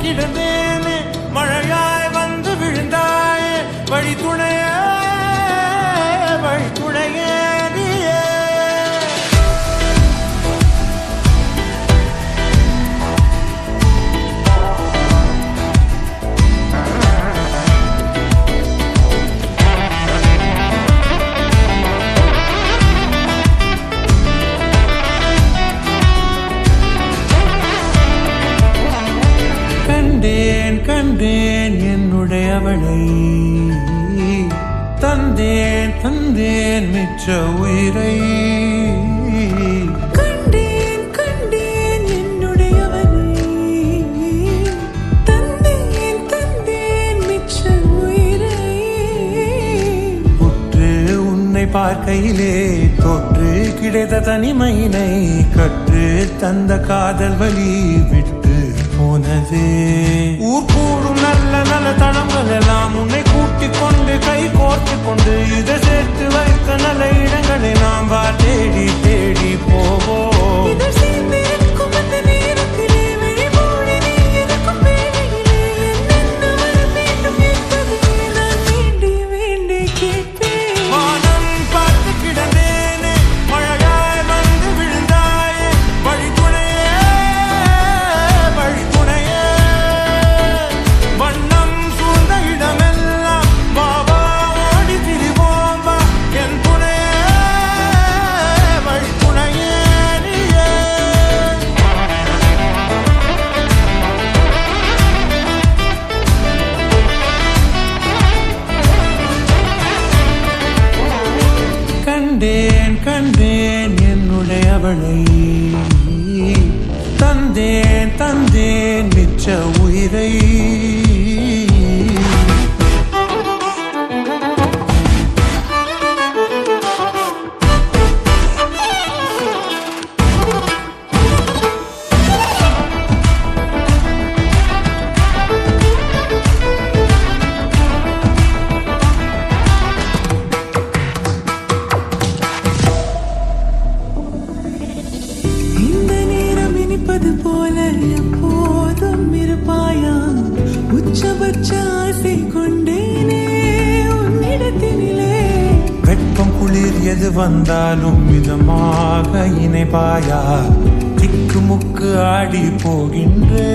கிடந்தேனே மழையாய் வந்து விழுந்தாயே வழித்துணையே வழித்துணையே கண்டேன் என்னுடையவளை தந்தேன் தந்தேன் மிச்ச உயிரை கண்டேன் கண்டேன் என்னுடையவளை தந்தேன் தந்தேன் மிச்ச உயிரை உற்று உன்னை பார்க்கையிலே தொற்று கிடைத்த தனிமையினை கற்று தந்த காதல் வழி விட்டு போனதே ஊர் கூடும் நல்ல நல்ல தளங்கள் எல்லாம் உன்னை கூட்டிக் கொண்டு கை கோர்த்து கொண்டு இதை சேர்த்து வைக்க நல்ல இடங்களை நாம் தேடி தேடி போவோம் கண்டேன் கண்டேன் என்னுடையவளை தந்தேன் தந்தேன் மிச்ச உயிரை போல எப்போதும் இருப்பாயா உச்சபட்ச ஆசை கொண்டேனே உன்னிடத்தினிலே வெப்பம் குளிர் எது வந்தாலும் மிதமாக இணைப்பாயா திக்கு முக்கு ஆடி போகின்றே